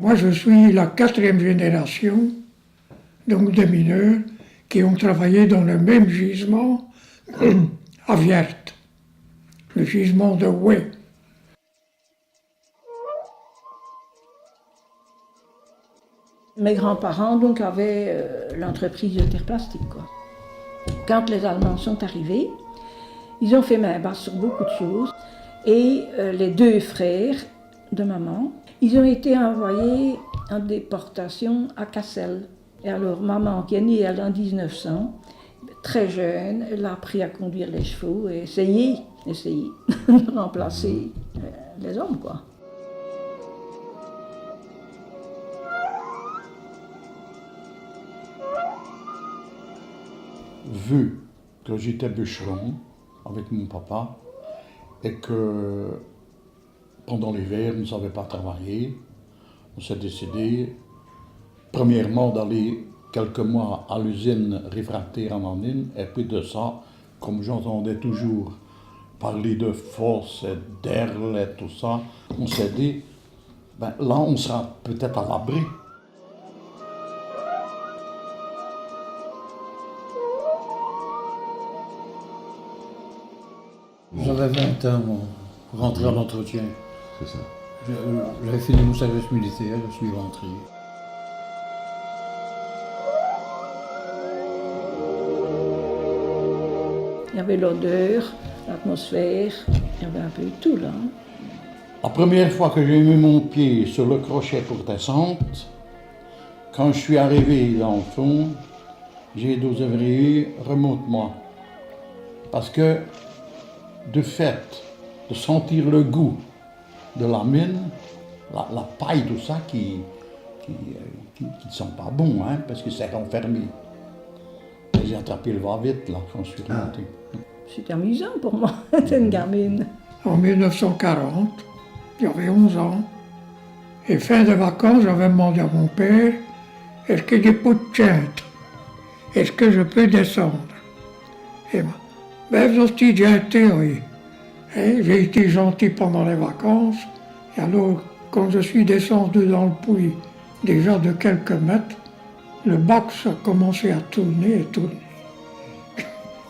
Moi, je suis la 4e génération, donc de mineurs, qui ont travaillé dans le même gisement à Vierte, le gisement de Houet. Mes grands-parents donc avaient l'entreprise de terre plastique, quoi. Quand les Allemands sont arrivés, ils ont fait main basse sur beaucoup de choses. Et les 2 frères de maman, ils ont été envoyés en déportation à Cassel. Et alors maman, qui est née elle, en 1900, très jeune, elle a appris à conduire les chevaux et essayer de remplacer les hommes, quoi. Vu que j'étais bûcheron avec mon papa et que pendant l'hiver, nous ne savions pas travailler, on s'est décidé, premièrement, d'aller quelques mois à l'usine réfractaire en Andine, et puis de ça, comme j'entendais toujours parler de fosse et d'erle et tout ça, on s'est dit, ben, là, on sera peut-être à l'abri. J'avais 20 ans pour rentrer à l'entretien. C'est ça. J'avais fini mon service militaire, je suis rentré. Il y avait l'odeur, l'atmosphère, il y avait un peu de tout là. La première fois que j'ai mis mon pied sur le crochet pour descendre, quand je suis arrivé dans le fond, j'ai dit aux ouvriers, remonte-moi. Parce que, de fait, de sentir le goût de la mine, la paille, tout ça, qui ne sent pas bon, hein, parce que c'est renfermé. J'ai attrapé le va-vite, là, quand je suis remonté. C'était amusant pour moi, j'étais une gamine. En 1940, j'avais 11 ans, et fin de vacances, j'avais demandé à mon père, est-ce qu'il y a des pots de tinte? Est-ce que je peux descendre? Et moi, ben, vous avez déjà été, oui. J'ai été gentil pendant les vacances, et alors, quand je suis descendu dans le puits, déjà de quelques mètres, le bac a commencé à tourner et tourner.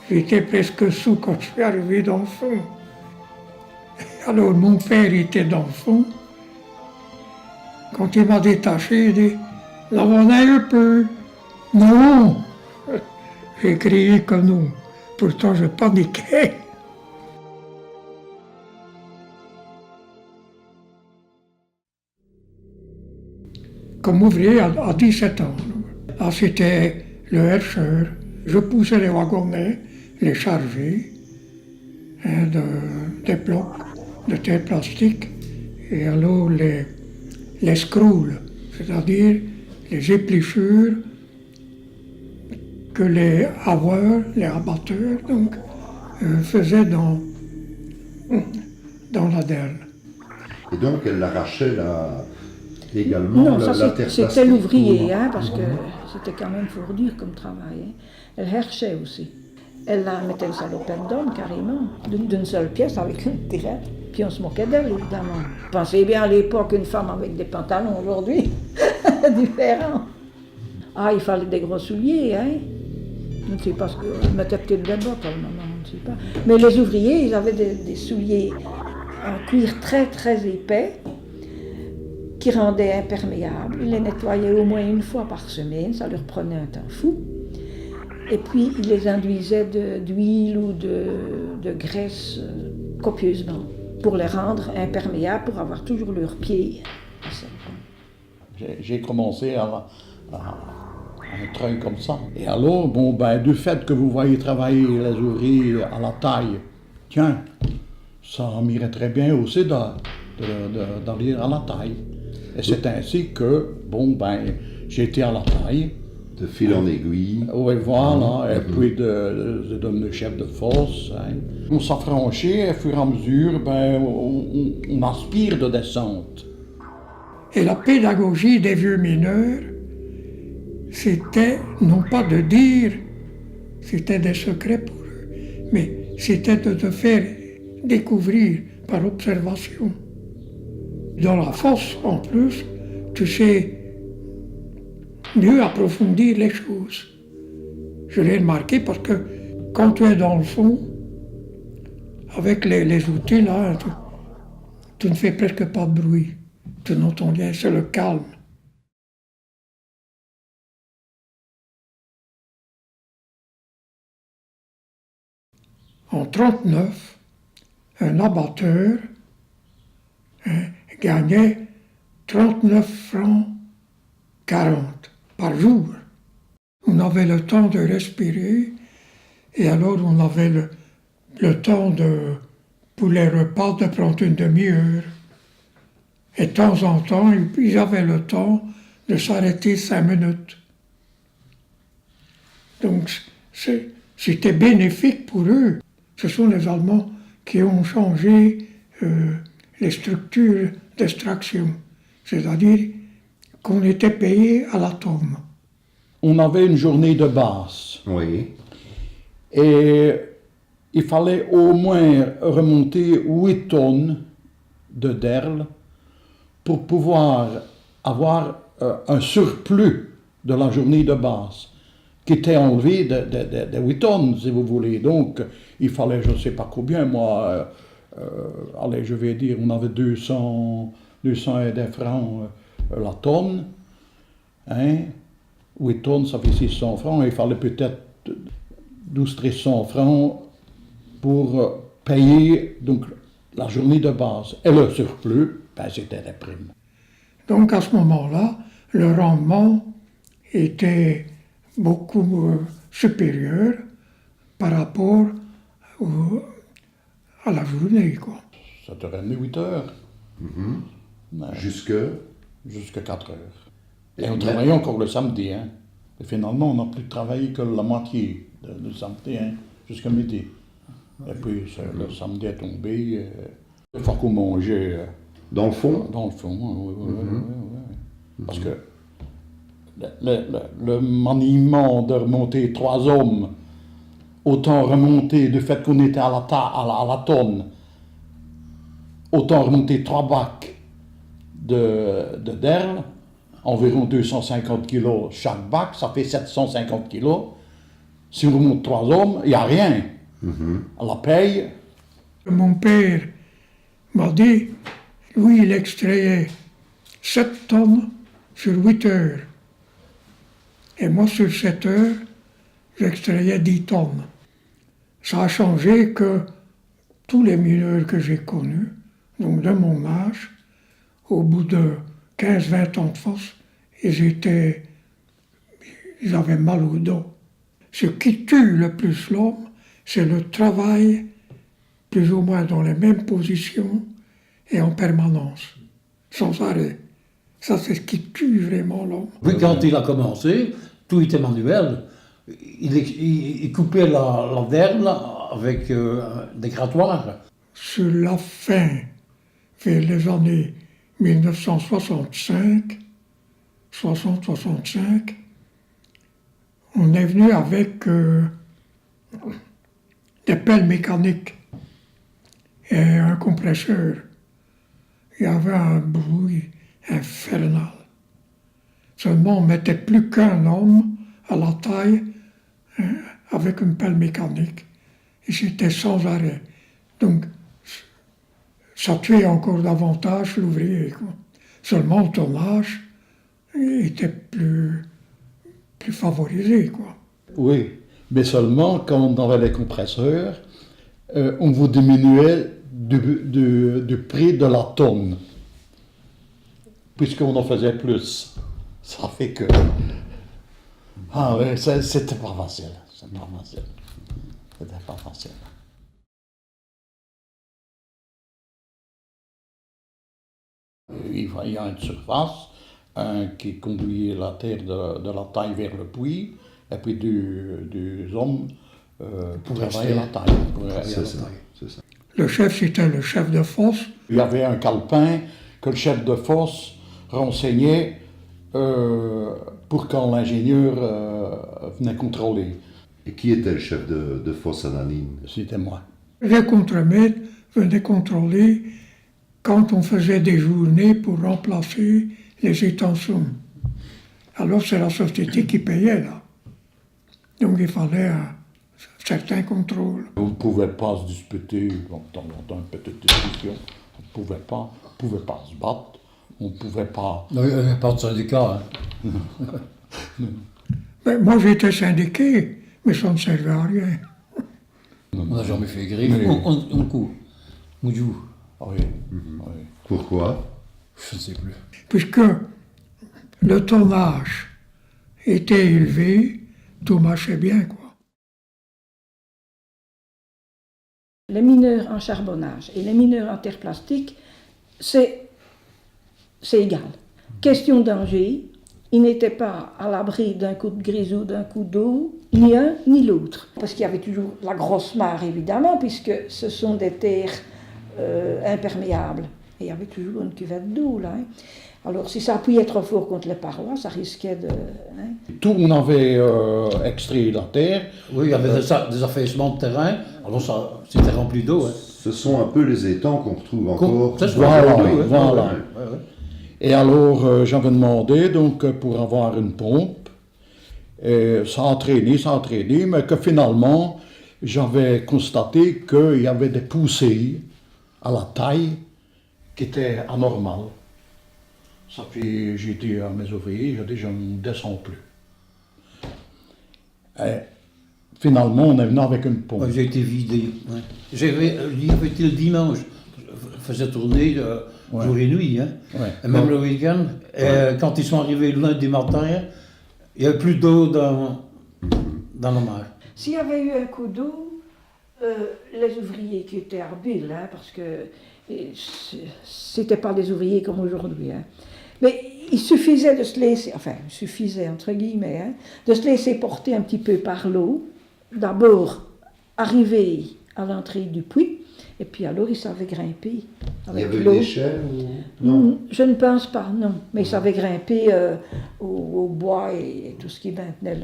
J'étais presque sous quand je suis arrivé dans le fond. Alors mon père était dans le fond. Quand il m'a détaché, il dit « Là, on a un peu. » Non! J'ai crié que non. Pourtant, je paniquais. Comme ouvrier à 17 ans. Là, c'était le herscheur. Je poussais les wagonnets, les chargés, des blocs de terre plastique, et alors les scrolls, c'est-à-dire les épluchures que les haveurs, les abatteurs, donc, faisaient dans la dalle. Et donc, elle l'arrachait là, également. Non, la ça terre c'était plastique l'ouvrier, pour- hein, parce que c'était quand même fort dur comme travail. Hein. Elle herchait aussi. Elle la mettait une salopette d'homme, carrément, d'une seule pièce avec une tirette. Puis on se moquait d'elle, évidemment. Pensez bien à l'époque, une femme avec des pantalons aujourd'hui, différent. Ah, il fallait des gros souliers, hein. Je ne sais pas ce que. Elle mettait peut-être des bottes à le moment, je ne sais pas. Mais les ouvriers, ils avaient des souliers en cuir très très épais, qui rendaient imperméables. Ils les nettoyaient au moins une fois par semaine, ça leur prenait un temps fou. Et puis, ils les induisaient d'huile ou de graisse copieusement pour les rendre imperméables, pour avoir toujours leurs pieds à sec. J'ai commencé à un train comme ça. Et alors, bon, ben, du fait que vous voyez travailler les ouvriers à la taille, tiens, ça m'irait très bien aussi d'aller à la taille. Et c'est ainsi que, bon, ben, j'ai été à la taille. De fil en aiguille. Oui, voilà, et puis de devenir chef de fosse. Hein. On s'affranchit et au fur et à mesure, ben, on aspire de descente. Et la pédagogie des vieux mineurs, c'était non pas de dire, c'était des secrets pour eux, mais c'était de te faire découvrir par observation. Dans la fosse, en plus, tu sais mieux approfondir les choses. Je l'ai remarqué parce que quand tu es dans le fond, avec les outils là, tu ne fais presque pas de bruit. Tu n'entends rien, c'est le calme. En 1939, un abatteur gagnait 39 francs 40 par jour. On avait le temps de respirer et alors on avait le temps pour les repas de prendre une demi-heure. Et de temps en temps, ils avaient le temps de s'arrêter 5 minutes. Donc c'était bénéfique pour eux. Ce sont les Allemands qui ont changé les structures d'extraction, c'est-à-dire qu'on était payé à la tonne. On avait une journée de base. Oui. Et il fallait au moins remonter 8 tonnes de derle pour pouvoir avoir un surplus de la journée de base, qui était enlevé de 8 tonnes, si vous voulez. Donc, il fallait, je ne sais pas combien, moi, allez, je vais dire, on avait 200 et des francs la tonne. Hein? 8 tonnes, ça fait 600 francs. Il fallait peut-être 1200-1300 francs pour payer donc, la journée de base. Et le surplus, ben, c'était des primes. Donc, à ce moment-là, le rendement était beaucoup supérieur par rapport à la journée, quoi. Ça te ramenait 8 heures. Ouais. Jusqu'à 4 heures. Et on travaillait encore le samedi. Hein. Et finalement, on n'a plus travaillé que la moitié du samedi, hein, jusqu'à midi. Et puis, le samedi est tombé. Il faut qu'on mangeait. Dans le fond? Dans le fond, oui. Parce que le maniement de remonter 3 hommes, autant remonter du fait qu'on était à la tonne, autant remonter 3 bacs de derle, environ 250 kilos chaque bac, ça fait 750 kilos. Si on remonte 3 hommes, il n'y a rien. À la paye. Mon père m'a dit, lui, il extrayait 7 tonnes sur 8 heures. Et moi, sur 7 heures, j'extrayais 10 tonnes. Ça a changé que tous les mineurs que j'ai connus, donc de mon âge, au bout de 15-20 ans de force, ils avaient mal au dos. Ce qui tue le plus l'homme, c'est le travail, plus ou moins dans les mêmes positions et en permanence, sans arrêt. Ça, c'est ce qui tue vraiment l'homme. Puis quand il a commencé, tout était manuel. Il coupait la derle avec des grattoirs. Sur la fin, vers les années 1965, 60-65, on est venu avec des pelles mécaniques et un compresseur. Il y avait un bruit infernal. Seulement, on ne mettait plus qu'un homme à la taille avec une pelle mécanique. Et c'était sans arrêt. Donc, ça tuait encore davantage l'ouvrier, quoi. Seulement, le tonnage était plus favorisé, quoi. Oui, mais seulement quand on avait les compresseurs, on vous diminuait du prix de la tonne, puisqu'on en faisait plus. Ça fait que... Ah oui, c'était pas facile. C'était pas facile. Il y a une surface qui conduisait la terre de la taille vers le puits, et puis des hommes pour travailler la taille. C'est ça. Le chef, c'était le chef de fosse. Il y avait un calepin que le chef de fosse renseignait pour quand l'ingénieur venait contrôler. Et qui était le chef de fosse anonyme? C'était moi. Les contremaîtres venaient contrôler quand on faisait des journées pour remplacer les étançons. Alors c'est la société qui payait là. Donc il fallait un certain contrôle. On ne pouvait pas se disputer, donc dans une petite discussion, on ne pouvait pas se battre, on ne pouvait pas... Non, il n'y avait pas de syndicat. Hein. Mais moi j'étais syndiqué, mais ça ne servait à rien. On n'a jamais fait griffe. Mais- On court. On joue. Ah oui, oui. Pourquoi? Je ne sais plus. Puisque le tonnage était élevé, tout marchait bien, quoi. Les mineurs en charbonnage et les mineurs en terre plastique, c'est égal. Question danger, ils n'étaient pas à l'abri d'un coup de grisou, d'un coup d'eau, ni un ni l'autre. Parce qu'il y avait toujours la grosse mare, évidemment, puisque ce sont des terres imperméables. Et il y avait toujours une cuvette d'eau, là. Hein. Alors, si ça appuyait trop fort contre les parois, ça risquait de... Hein. Tout, on avait extrait la terre. Oui, il y avait des affaissements de terrain. Alors ça, c'était rempli d'eau. Hein. Ce sont un peu les étangs qu'on retrouve encore. Ça, c'est Voilà, rempli d'eau, hein. voilà. Ouais, ouais. Et alors, j'avais demandé donc pour avoir une pompe. Et ça a entraîné, mais que finalement, j'avais constaté qu'il y avait des poussées à la taille qui étaient anormales. Ça fait, j'ai dit à mes ouvriers, j'ai dit, je ne descends plus. Et finalement, on est venu avec une pompe. Ouais, j'ai été vidé. Ouais. J'avais été le dimanche. Je faisais tourner Ouais. jour et nuit. Hein. Ouais. Et même le week-end. Et quand ils sont arrivés le lundi matin, il n'y avait plus d'eau dans la mer. S'il y avait eu un coup d'eau, les ouvriers qui étaient habiles, hein, parce que c'était pas des ouvriers comme aujourd'hui, hein. Mais il suffisait de se laisser, enfin, il suffisait entre guillemets, hein, de se laisser porter un petit peu par l'eau, d'abord arriver à l'entrée du puits, et puis alors ils savaient grimper Il y avec avait l'eau. une échelle ou... Non. Je ne pense pas, non. Mais ils savaient grimper au bois et tout ce qui maintenait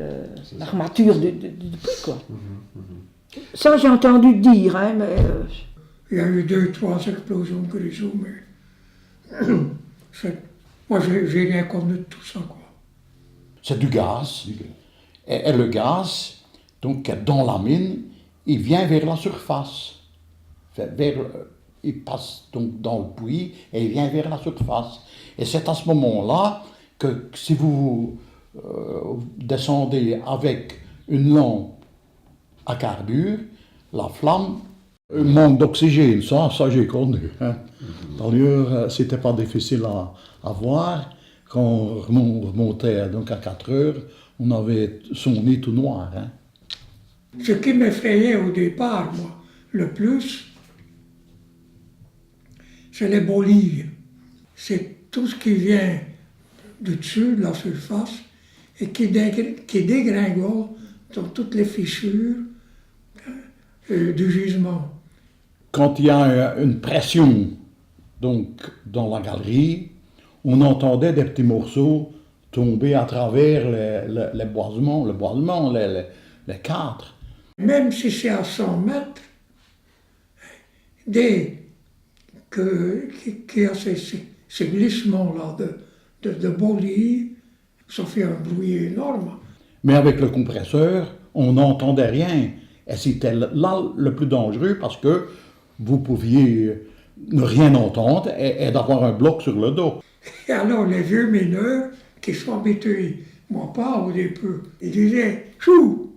l'armature du puits, quoi. Ça, j'ai entendu dire, hein, mais... Il y a eu 2-3 explosions de grisou, mais moi j'ai rien connu de tout ça, quoi. C'est du gaz. Et le gaz, donc dans la mine, il vient vers la surface. Il passe donc dans le puits et il vient vers la surface. Et c'est à ce moment-là que si vous descendez avec une lampe à carbure, la flamme manque d'oxygène. Ça j'ai connu. Hein. D'ailleurs, c'était pas difficile à voir. Quand on remontait donc à 4 heures, on avait son nez tout noir. Hein. Ce qui m'effrayait au départ, moi, le plus, c'est les bolilles. C'est tout ce qui vient du dessus, de la surface, et qui dégringole dans toutes les fissures du gisement. Quand il y a une pression donc, dans la galerie, on entendait des petits morceaux tomber à travers les boisements, les cadres. Même si c'est à 100 mètres, dès qu'il y a ces glissements-là de bolilles, ça fait un bruit énorme. Mais avec le compresseur, on n'entendait rien. Et c'était là le plus dangereux parce que vous pouviez ne rien entendre et d'avoir un bloc sur le dos. Et alors les vieux mineurs qui sont habitués, moi pas au début, ils disaient « Chou,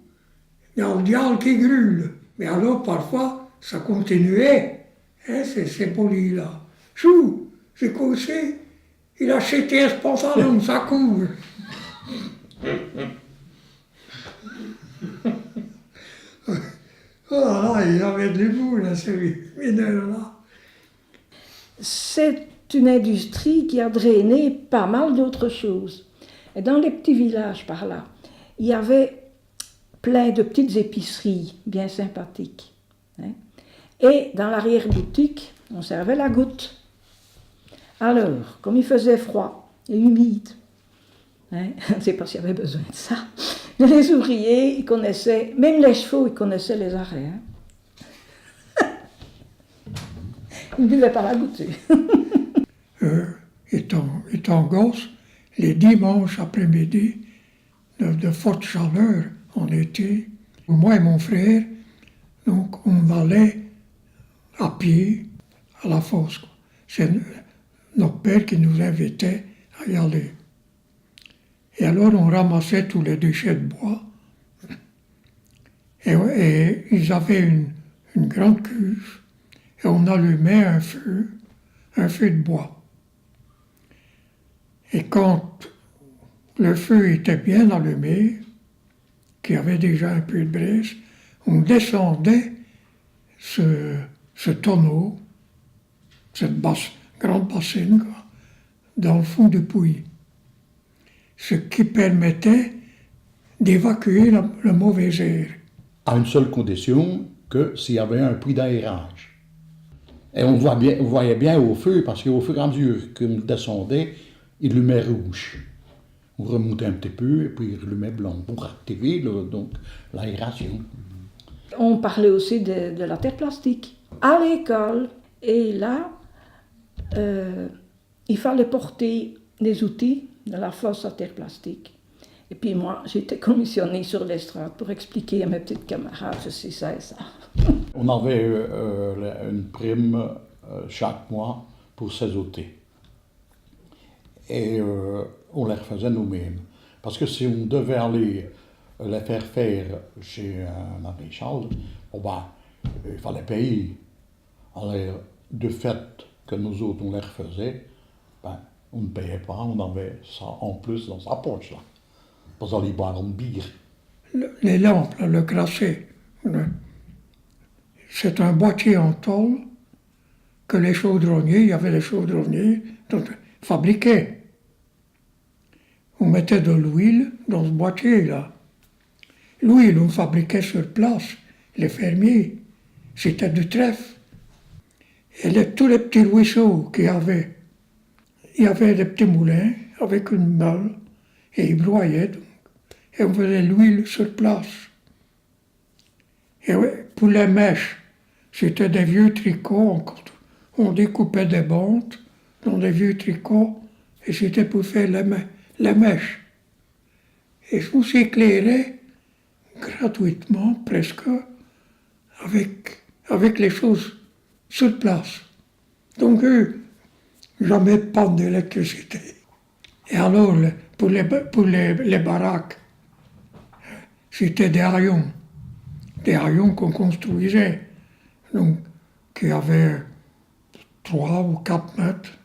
il y a le diable qui grûle ». Mais alors parfois, ça continuait, hein, ces bolilles-là. « Chou, c'est quoi c'est? Il a jeté ce pantalon, ça court ». Oh là là, il avait de l'humour, là, ces mineurs-là. C'est une industrie qui a drainé pas mal d'autres choses. Et dans les petits villages par là, il y avait plein de petites épiceries bien sympathiques. Hein. Et dans l'arrière-boutique, on servait la goutte. Alors, comme il faisait froid et humide, hein, je ne sais pas s'il y avait besoin de ça, les ouvriers, ils connaissaient, même les chevaux, ils connaissaient les arrêts. Hein. Ils ne buvaient pas la goutte. étant étant gosse, les dimanches après-midi, de forte chaleur en été, moi et mon frère, donc on allait à pied à la fosse. C'est notre père qui nous invitait à y aller. Et alors on ramassait tous les déchets de bois. Et ils avaient une grande cuve et on allumait un feu de bois. Et quand le feu était bien allumé, qu'il y avait déjà un peu de braise, on descendait ce tonneau, cette grande bassine, quoi, dans le fond du puits. Ce qui permettait d'évacuer le mauvais air. À une seule condition, que s'il y avait un puits d'aérage. Et on voyait bien au feu, parce qu'au fur et à mesure qu'on descendait, il allumait rouge. On remontait un petit peu, et puis il allumait blanc, pour activer donc l'aération. On parlait aussi de la terre plastique. À l'école, et là, il fallait porter des outils de la fosse à terre plastique. Et puis moi, j'étais commissionnée sur l'estrade pour expliquer à mes petites camarades ceci, ça et ça. On avait une prime chaque mois pour ces outils. Et on les refaisait nous-mêmes. Parce que si on devait aller les faire chez un maréchal, il fallait payer. Alors, de fait que nous autres, on les refaisait, on ne payait pas, on avait ça en plus dans sa poche, là. Pour aller boire une bière. Les lampes, là, le crasset, c'est un boîtier en tôle que les chaudronniers, il y avait des chaudronniers, donc, fabriquaient. On mettait de l'huile dans ce boîtier-là. L'huile, on fabriquait sur place, les fermiers. C'était du trèfle. Et tous les petits ruisseaux qu'il y avait, il y avait des petits moulins avec une meule, et ils broyaient, donc, et on faisait l'huile sur place. Et pour les mèches, c'était des vieux tricots, on découpait des bandes dans des vieux tricots, et c'était pour faire les mèches. Et on s'éclairait gratuitement, presque, avec les choses sur place. Donc eux, jamais de panne d'électricité. Et alors, pour les baraques, c'était des haillons qu'on construisait, donc qui avaient 3 ou 4 mètres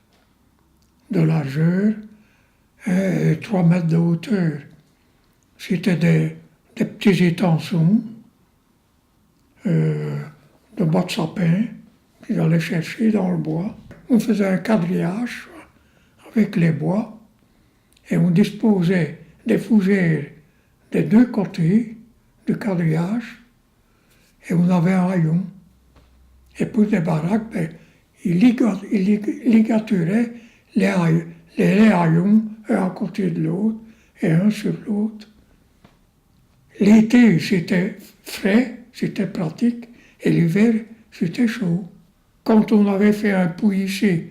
de largeur et 3 mètres de hauteur. C'était des petits étançons de bois de sapin qu'ils allaient chercher dans le bois. On faisait un quadrillage avec les bois et on disposait des fougères des deux côtés du quadrillage et on avait un haillon. Et pour les baraques, ils ligaturaient les haillons un à côté de l'autre et un sur l'autre. L'été, c'était frais, c'était pratique, et l'hiver, c'était chaud. Quand on avait fait un puits ici,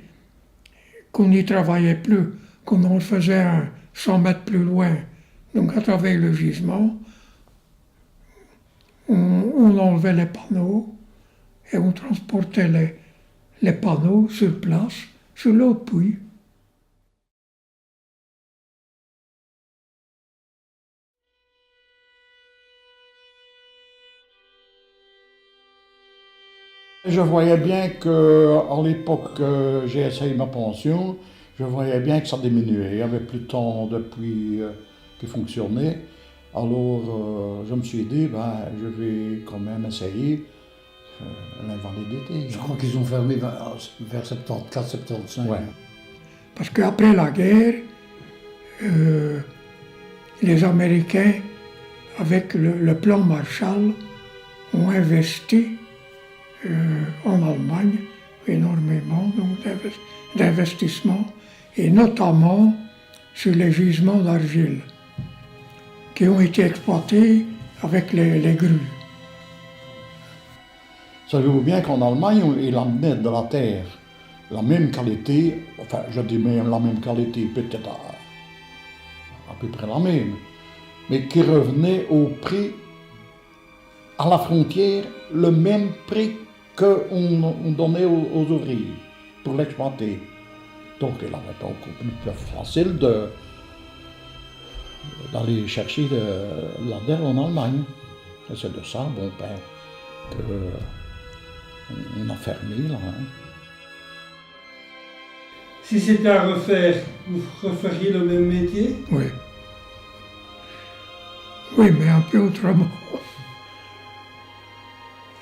qu'on n'y travaillait plus, qu'on en faisait 100 mètres plus loin, donc à travers le gisement, on enlevait les panneaux et on transportait les panneaux sur place, sur l'autre puits. Je voyais bien qu'à l'époque que j'ai essayé ma pension, je voyais bien que ça diminuait. Il n'y avait plus tant de puits qui fonctionnaient. Alors je me suis dit, je vais quand même essayer l'invalidité. Je crois qu'ils ont fermé vers 74, 75. Ouais. Parce qu'après la guerre, les Américains, avec le plan Marshall, ont investi en Allemagne énormément d'investissements, et notamment sur les gisements d'argile qui ont été exploités avec les grues. Savez-vous bien qu'en Allemagne, ils amenaient de la terre la même qualité, enfin je dis même la même qualité, peut-être à peu près la même, mais qui revenait au prix à la frontière, le même prix qu'on donnait aux ouvriers pour l'exploiter. Donc il avait beaucoup plus facile d'aller chercher la terre en Allemagne. Et c'est de ça, bon ben, qu'on a fermé là. Hein. Si c'était à refaire, vous referiez le même métier? Oui. Oui, mais un peu autrement.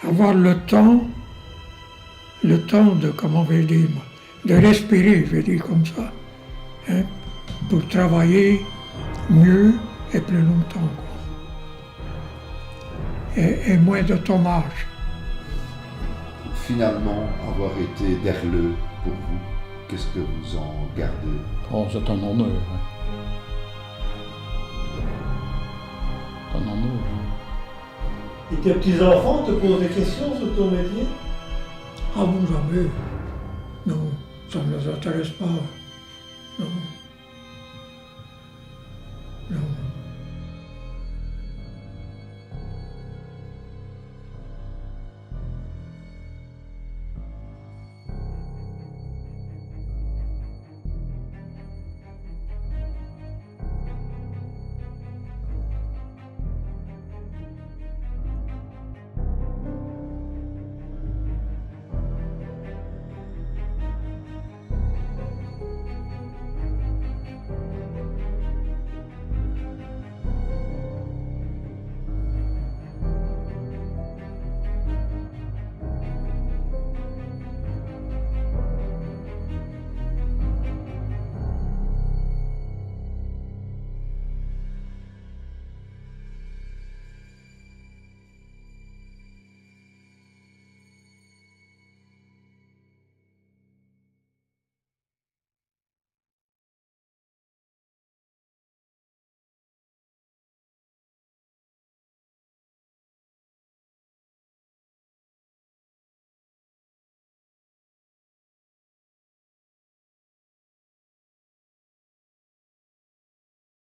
Avoir le temps de, comment je vais dire, de respirer, je vais dire comme ça, hein, pour travailler mieux et plus longtemps. Quoi. Et moins de tommage. Finalement, avoir été d'Erleux pour vous, qu'est-ce que vous en gardez? Oh, c'est un honneur. Hein. C'est un honneur. Et tes petits-enfants te posent des questions sur ton métier? Ah bon, jamais. Non, ça ne les intéresse pas.